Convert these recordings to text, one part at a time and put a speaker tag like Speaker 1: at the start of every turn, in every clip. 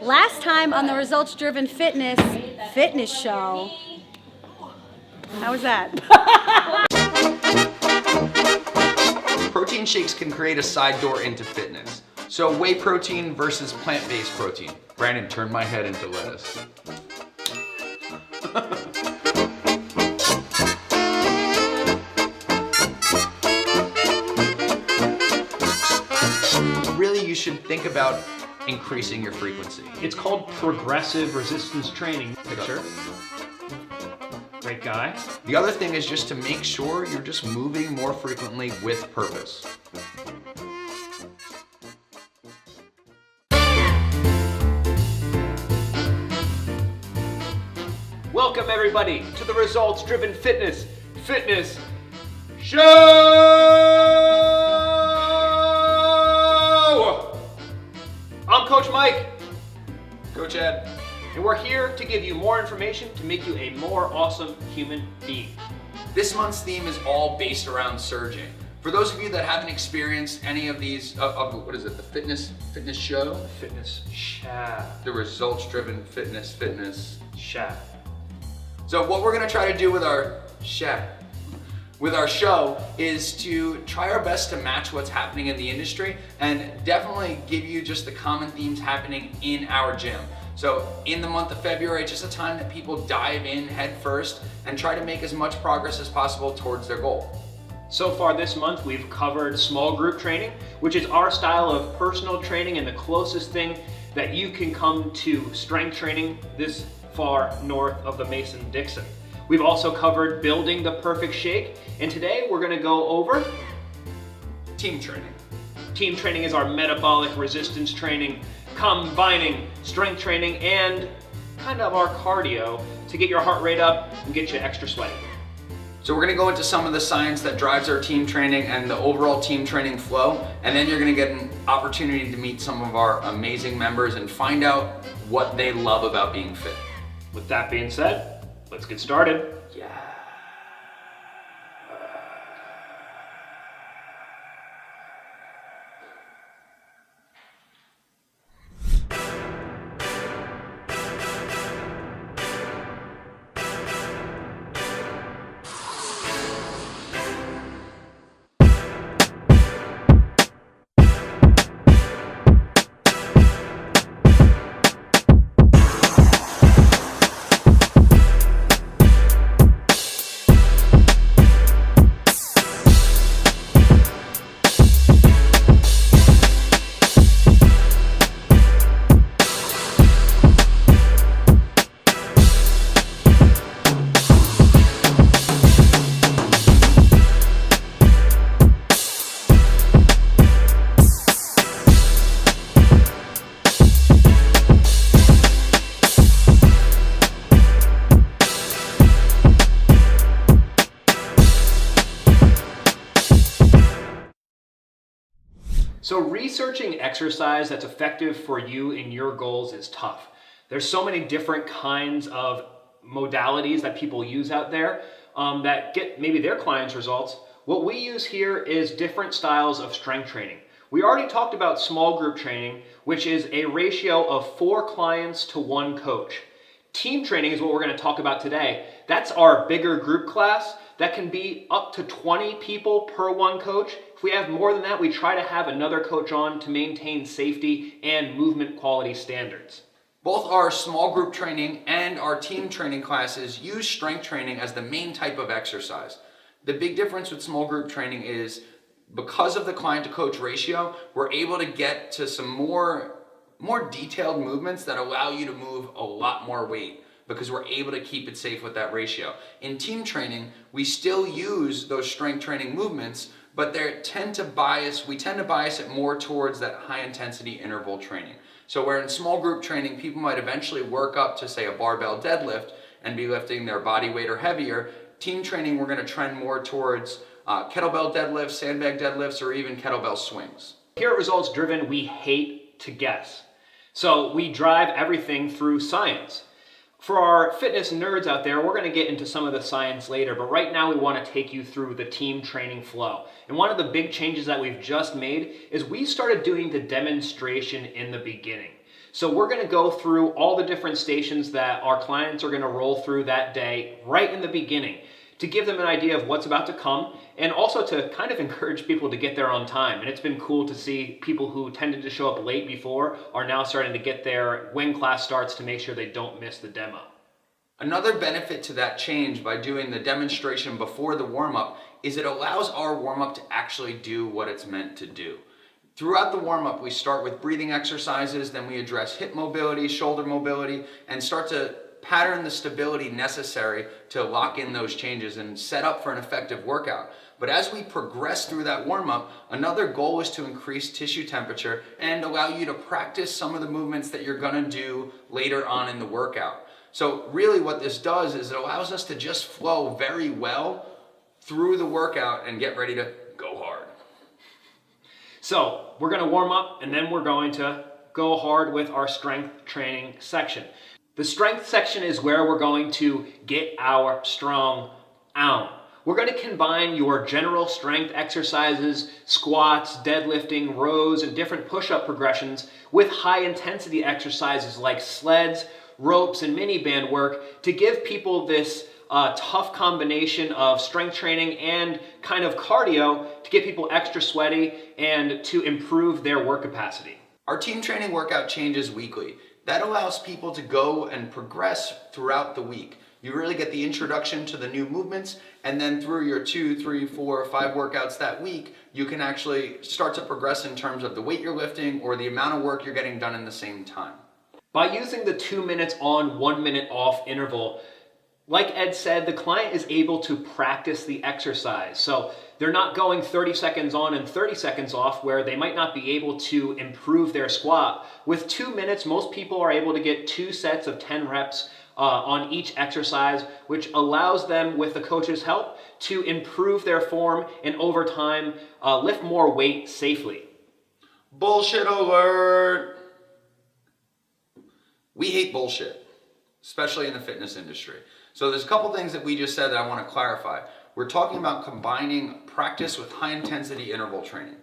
Speaker 1: Last time on the Results Driven Fitness Show. How was that?
Speaker 2: Protein shakes can create a side door into fitness. So whey protein versus plant-based protein. Brandon, turn my head into lettuce. Really, you should think about increasing your frequency.
Speaker 3: It's called progressive resistance training. Picture. Great guy.
Speaker 2: The other thing is just to make sure you're just moving more frequently with purpose.
Speaker 3: Welcome everybody to the Results Driven Fitness Show! I'm Coach Mike.
Speaker 2: Coach Ed.
Speaker 3: And we're here to give you more information to make you a more awesome human being.
Speaker 2: This month's theme is all based around surging. For those of you that haven't experienced any of these, what is it, the fitness show?
Speaker 3: Fitness Show.
Speaker 2: The results driven fitness.
Speaker 3: Show.
Speaker 2: So what we're gonna try to do with our show is to try our best to match what's happening in the industry and definitely give you just the common themes happening in our gym. So in the month of February, just a time that people dive in head first and try to make as much progress as possible towards their goal.
Speaker 3: So far this month, we've covered small group training, which is our style of personal training and the closest thing that you can come to strength training this far north of the Mason-Dixon. We've also covered building the perfect shake, and today we're gonna go over
Speaker 2: team training.
Speaker 3: Team training is our metabolic resistance training, combining strength training and kind of our cardio to get your heart rate up and get you extra sweaty.
Speaker 2: So we're gonna go into some of the science that drives our team training and the overall team training flow, and then you're gonna get an opportunity to meet some of our amazing members and find out what they love about being fit.
Speaker 3: With that being said, let's get started.
Speaker 2: Yeah.
Speaker 3: So researching exercise that's effective for you and your goals is tough. There's so many different kinds of modalities that people use out there that get maybe their clients' results. What we use here is different styles of strength training. We already talked about small group training, which is a ratio of 4 clients to 1 coach. Team training is what we're going to talk about today. That's our bigger group class that can be up to 20 people per 1 coach. If we have more than that, we try to have another coach on to maintain safety and movement quality standards.
Speaker 2: Both our small group training and our team training classes use strength training as the main type of exercise. The big difference with small group training is because of the client to coach ratio, we're able to get to some more detailed movements that allow you to move a lot more weight because we're able to keep it safe with that ratio. In team training, we still use those strength training movements, but we tend to bias it more towards that high intensity interval training. So where in small group training, people might eventually work up to say a barbell deadlift and be lifting their body weight or heavier, team training, we're gonna trend more towards kettlebell deadlifts, sandbag deadlifts, or even kettlebell swings.
Speaker 3: Here at Results Driven, we hate to guess. So we drive everything through science. For our fitness nerds out there, we're going to get into some of the science later, but right now we want to take you through the team training flow. And one of the big changes that we've just made is we started doing the demonstration in the beginning. So we're going to go through all the different stations that our clients are going to roll through that day right in the beginning to give them an idea of what's about to come, and also to kind of encourage people to get there on time. And it's been cool to see people who tended to show up late before are now starting to get there when class starts to make sure they don't miss the demo.
Speaker 2: Another benefit to that change by doing the demonstration before the warm-up is it allows our warm-up to actually do what it's meant to do. Throughout the warm-up, we start with breathing exercises, then we address hip mobility, shoulder mobility, and start to pattern the stability necessary to lock in those changes and set up for an effective workout. But as we progress through that warm-up, another goal is to increase tissue temperature and allow you to practice some of the movements that you're gonna do later on in the workout. So really what this does is it allows us to just flow very well through the workout and get ready to go hard.
Speaker 3: So we're going to warm up, and then we're going to go hard with our strength training section. The strength section is where we're going to get our strong out. We're going to combine your general strength exercises, squats, deadlifting, rows, and different push-up progressions with high-intensity exercises like sleds, ropes, and mini band work to give people this tough combination of strength training and kind of cardio to get people extra sweaty and to improve their work capacity.
Speaker 2: Our team training workout changes weekly. That allows people to go and progress throughout the week. You really get the introduction to the new movements, and then through your 2, 3, 4, 5 workouts that week, you can actually start to progress in terms of the weight you're lifting or the amount of work you're getting done in the same time.
Speaker 3: By using the 2 minutes on, 1 minute off interval, like Ed said, the client is able to practice the exercise. So they're not going 30 seconds on and 30 seconds off where they might not be able to improve their squat. With 2 minutes, most people are able to get 2 sets of 10 reps on each exercise, which allows them, with the coach's help, to improve their form and over time lift more weight safely.
Speaker 2: Bullshit alert! We hate bullshit, especially in the fitness industry. So there's a couple things that we just said that I want to clarify. We're talking about combining practice with high intensity interval training.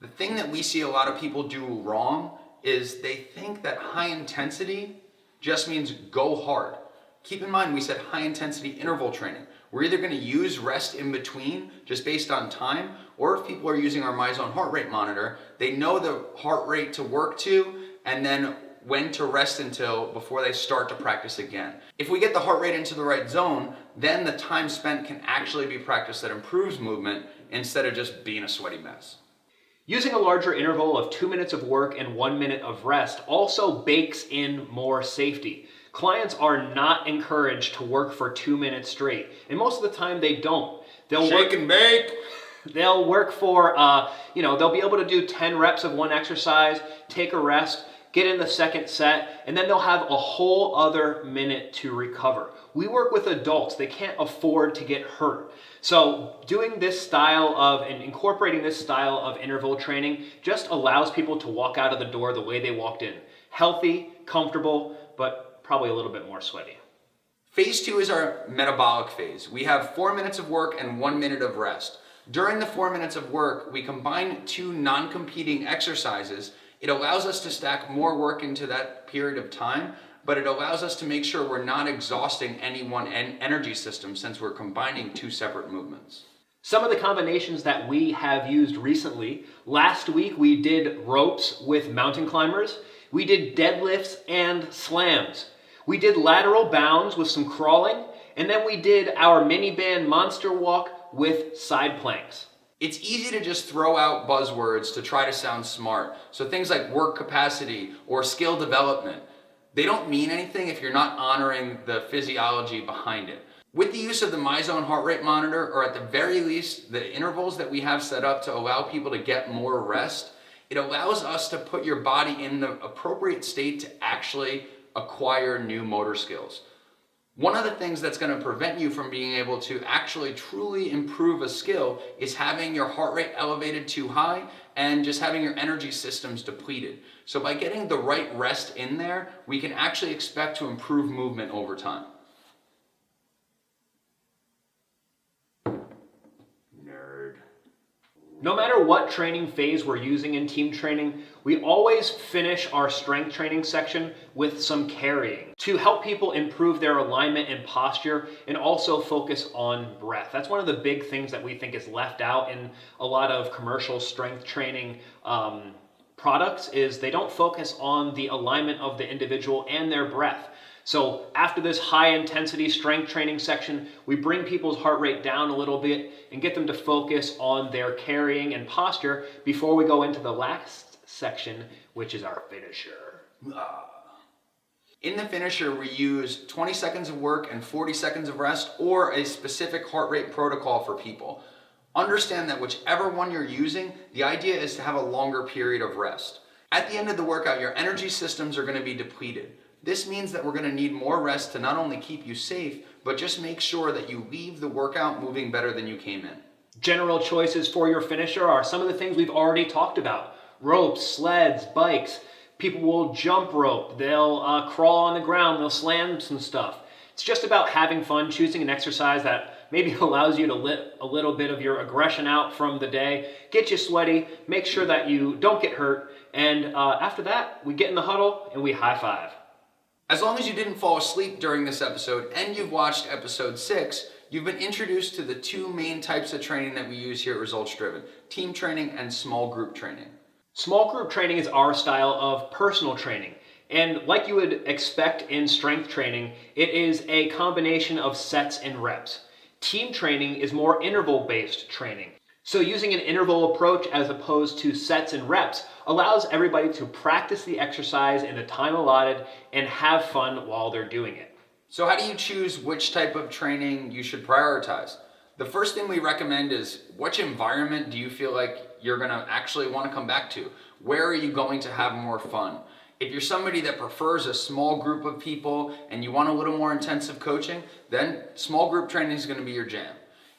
Speaker 2: The thing that we see a lot of people do wrong is they think that high intensity just means go hard. Keep in mind, we said high intensity interval training. We're either going to use rest in between just based on time, or if people are using our MyZone heart rate monitor, they know the heart rate to work to and then when to rest until before they start to practice again. If we get the heart rate into the right zone, then the time spent can actually be practice that improves movement instead of just being a sweaty mess.
Speaker 3: Using a larger interval of 2 minutes of work and 1 minute of rest also bakes in more safety. Clients are not encouraged to work for 2 minutes straight, and most of the time they don't.
Speaker 2: Shake and bake.
Speaker 3: They'll work for, they'll be able to do 10 reps of one exercise, take a rest, get in the second set, and then they'll have a whole other minute to recover. We work with adults. They can't afford to get hurt. So doing this style of and incorporating this style of interval training just allows people to walk out of the door the way they walked in. Healthy, comfortable, but probably a little bit more sweaty.
Speaker 2: Phase 2 is our metabolic phase. We have 4 minutes of work and 1 minute of rest. During the 4 minutes of work, we combine 2 non-competing exercises. It allows us to stack more work into that period of time, but it allows us to make sure we're not exhausting any one energy system since we're combining 2 separate movements.
Speaker 3: Some of the combinations that we have used recently, last week we did ropes with mountain climbers, we did deadlifts and slams, we did lateral bounds with some crawling, and then we did our mini band monster walk with side planks.
Speaker 2: It's easy to just throw out buzzwords to try to sound smart. So things like work capacity or skill development, they don't mean anything if you're not honoring the physiology behind it. With the use of the MyZone heart rate monitor, or at the very least, the intervals that we have set up to allow people to get more rest, it allows us to put your body in the appropriate state to actually acquire new motor skills. One of the things that's going to prevent you from being able to actually truly improve a skill is having your heart rate elevated too high and just having your energy systems depleted. So by getting the right rest in there, we can actually expect to improve movement over time. Nerd.
Speaker 3: No matter what training phase we're using in team training, we always finish our strength training section with some carrying to help people improve their alignment and posture and also focus on breath. That's one of the big things that we think is left out in a lot of commercial strength training products is they don't focus on the alignment of the individual and their breath. So after this high intensity strength training section, we bring people's heart rate down a little bit and get them to focus on their carrying and posture before we go into the last section, which is our finisher.
Speaker 2: In the finisher, we use 20 seconds of work and 40 seconds of rest or a specific heart rate protocol for people. Understand that whichever one you're using, the idea is to have a longer period of rest. At the end of the workout, your energy systems are going to be depleted. This means that we're going to need more rest to not only keep you safe, but just make sure that you leave the workout moving better than you came in.
Speaker 3: General choices for your finisher are some of the things we've already talked about. Ropes, sleds, bikes. People will jump rope, they'll crawl on the ground, they'll slam some stuff. It's just about having fun, choosing an exercise that maybe allows you to let a little bit of your aggression out from the day, get you sweaty, make sure that you don't get hurt, and after that, we get in the huddle and we high five.
Speaker 2: As long as you didn't fall asleep during this episode and you've watched episode 6, you've been introduced to the two main types of training that we use here at Results Driven: team training and small group training.
Speaker 3: Small group training is our style of personal training. And like you would expect in strength training, it is a combination of sets and reps. Team training is more interval-based training. So using an interval approach as opposed to sets and reps allows everybody to practice the exercise in the time allotted and have fun while they're doing it.
Speaker 2: So how do you choose which type of training you should prioritize? The first thing we recommend is which environment do you feel like you're gonna actually want to come back to? Where are you going to have more fun? If you're somebody that prefers a small group of people and you want a little more intensive coaching, then small group training is gonna be your jam.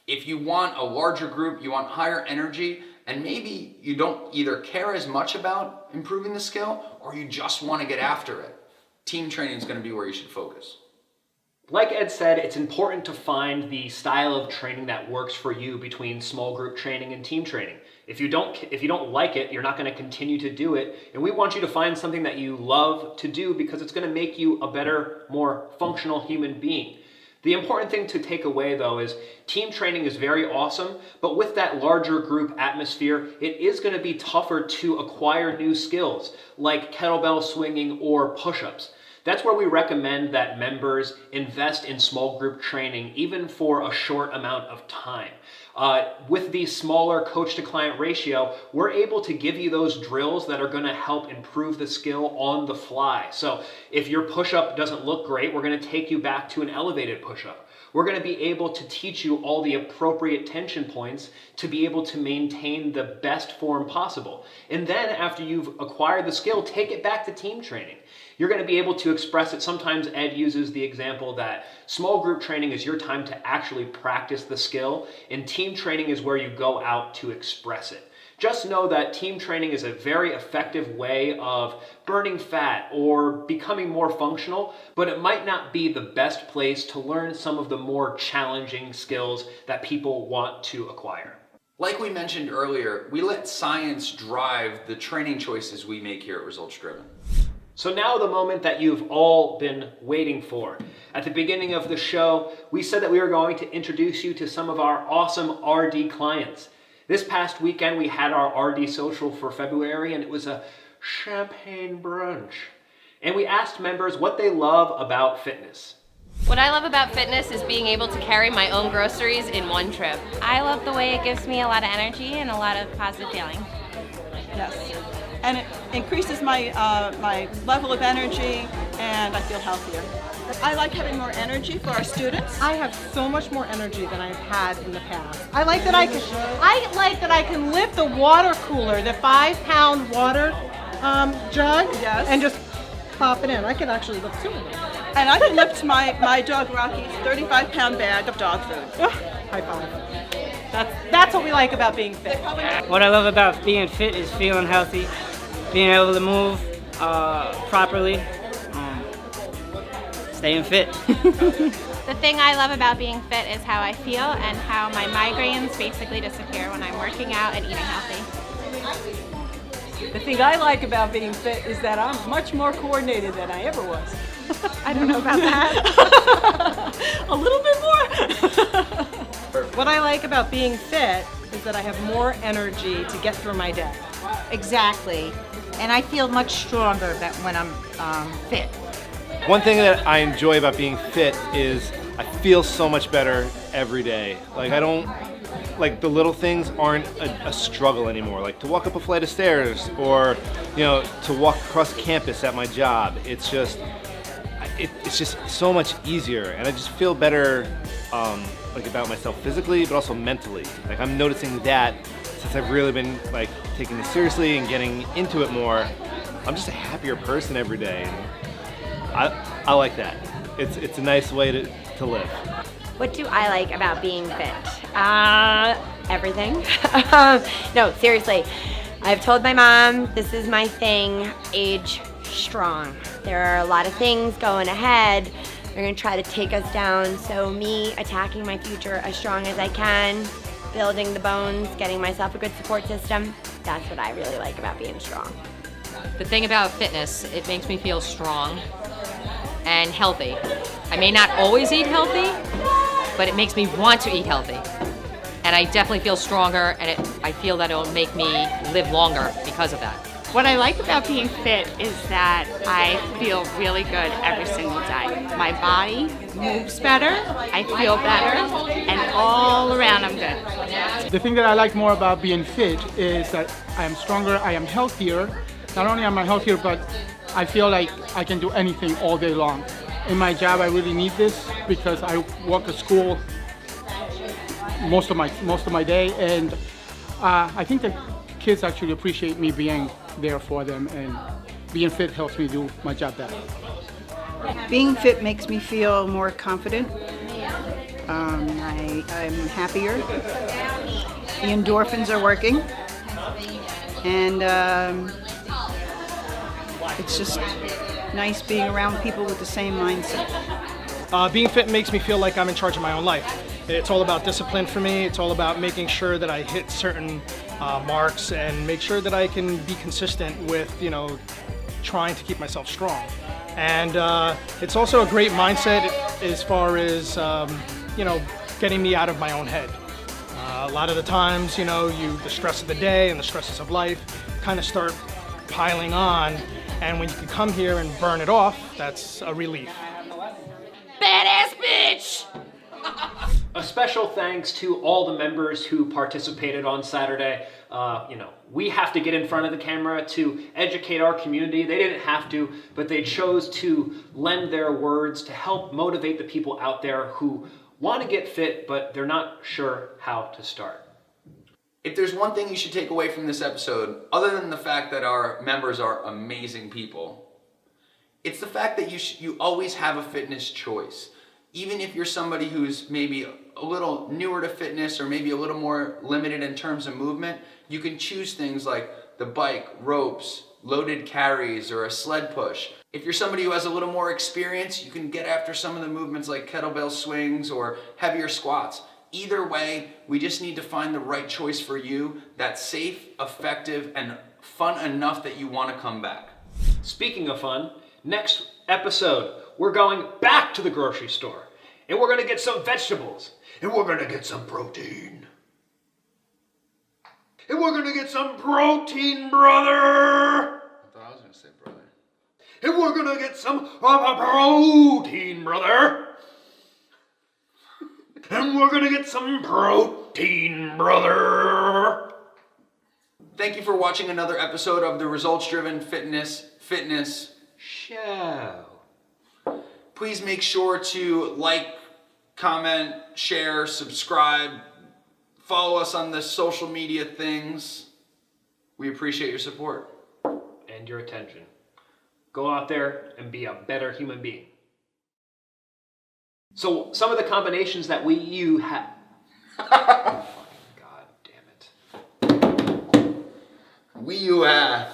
Speaker 2: If you want a larger group, you want higher energy, and maybe you don't either care as much about improving the skill or you just want to get after it, team training is going to be where you should focus.
Speaker 3: Like Ed said, it's important to find the style of training that works for you between small group training and team training. If you don't like it, you're not going to continue to do it, and we want you to find something that you love to do because it's going to make you a better, more functional human being. The important thing to take away though is team training is very awesome, but with that larger group atmosphere, it is going to be tougher to acquire new skills like kettlebell swinging or push-ups. That's where we recommend that members invest in small group training even for a short amount of time. With the smaller coach to client ratio, we're able to give you those drills that are going to help improve the skill on the fly. So if your push-up doesn't look great, we're going to take you back to an elevated push-up. We're going to be able to teach you all the appropriate tension points to be able to maintain the best form possible. And then after you've acquired the skill, take it back to team training. You're going to be able to express it. Sometimes Ed uses the example that small group training is your time to actually practice the skill, and team training is where you go out to express it. Just know that team training is a very effective way of burning fat or becoming more functional, but it might not be the best place to learn some of the more challenging skills that people want to acquire.
Speaker 2: Like we mentioned earlier, we let science drive the training choices we make here at Results Driven.
Speaker 3: So now the moment that you've all been waiting for. At the beginning of the show, we said that we were going to introduce you to some of our awesome RD clients. This past weekend, we had our RD social for February, and it was a champagne brunch. And we asked members what they love about fitness.
Speaker 4: What I love about fitness is being able to carry my own groceries in one trip.
Speaker 5: I love the way it gives me a lot of energy and a lot of positive feeling.
Speaker 6: Yes, and it increases my my level of energy, and I feel healthier. I like having more energy for our students.
Speaker 7: I have so much more energy than I've had in the past. I like that I can lift the water cooler, the 5-pound water jug,
Speaker 6: Yes.
Speaker 7: and just pop it in. I could actually lift 2 of them.
Speaker 6: And I can lift my dog Rocky's 35-pound bag of dog food.
Speaker 7: High five. That's what we like about being fit.
Speaker 8: What I love about being fit is feeling healthy, being able to move properly, staying fit.
Speaker 5: The thing I love about being fit is how I feel and how my migraines basically disappear when I'm working out and eating healthy.
Speaker 9: The thing I like about being fit is that I'm much more coordinated than I ever was.
Speaker 7: I don't know about that.
Speaker 9: A little bit more.
Speaker 7: What I like about being fit is that I have more energy to get through my day.
Speaker 10: Exactly. And I feel much stronger when I'm fit.
Speaker 11: One thing that I enjoy about being fit is I feel so much better every day. Like the little things aren't a struggle anymore. Like to walk up a flight of stairs or, to walk across campus at my job. It's just so much easier, and I just feel better about myself physically, but also mentally. Like I'm noticing that since I've really been taking this seriously and getting into it more. I'm just a happier person every day. And I like that. It's a nice way to live.
Speaker 12: What do I like about being fit? Everything. No, seriously. I've told my mom this is my thing, age strong. There are a lot of things going ahead. They're gonna try to take us down. So me attacking my future as strong as I can, building the bones, getting myself a good support system, that's what I really like about being strong.
Speaker 4: The thing about fitness, it makes me feel strong and healthy. I may not always eat healthy, but it makes me want to eat healthy. And I definitely feel stronger, and I feel that it'll make me live longer because of that.
Speaker 13: What I like about being fit is that I feel really good every single day. My body moves better, I feel better, and all around I'm good.
Speaker 14: The thing that I like more about being fit is that I am stronger, I am healthier. Not only am I healthier, but I feel like I can do anything all day long. In my job, I really need this because I work at school most of my day, and I think that kids actually appreciate me being there for them, and being fit helps me do my job better.
Speaker 15: Being fit makes me feel more confident. I'm happier. The endorphins are working, and it's just nice being around people with the same mindset.
Speaker 16: Being fit makes me feel like I'm in charge of my own life. It's all about discipline for me. It's all about making sure that I hit certain marks and make sure that I can be consistent with, trying to keep myself strong. And it's also a great mindset as far as, getting me out of my own head. A lot of the times, the stress of the day and the stresses of life kind of start piling on. And when you can come here and burn it off, that's a relief.
Speaker 4: Badass bitch!
Speaker 3: A special thanks to all the members who participated on Saturday. We have to get in front of the camera to educate our community. They didn't have to, but they chose to lend their words to help motivate the people out there who want to get fit, but they're not sure how to start.
Speaker 2: If there's one thing you should take away from this episode, other than the fact that our members are amazing people, it's the fact that you always have a fitness choice. Even if you're somebody who's maybe a little newer to fitness or maybe a little more limited in terms of movement, you can choose things like the bike, ropes, loaded carries, or a sled push. If you're somebody who has a little more experience, you can get after some of the movements like kettlebell swings or heavier squats. Either way, we just need to find the right choice for you that's safe, effective, and fun enough that you want to come back.
Speaker 3: Speaking of fun, next episode, we're going back to the grocery store, and we're gonna get some vegetables, and we're gonna get some protein. And we're gonna get some protein, brother!
Speaker 2: I thought I was gonna say brother.
Speaker 3: And we're gonna get some protein, brother! And we're gonna get some protein, brother!
Speaker 2: Thank you for watching another episode of the Results Driven Fitness
Speaker 3: Show.
Speaker 2: Please make sure to like, comment, share, subscribe, follow us on the social media things. We appreciate your support.
Speaker 3: And your attention. Go out there and be a better human being. So some of the combinations that you have. God damn it.
Speaker 2: We you have.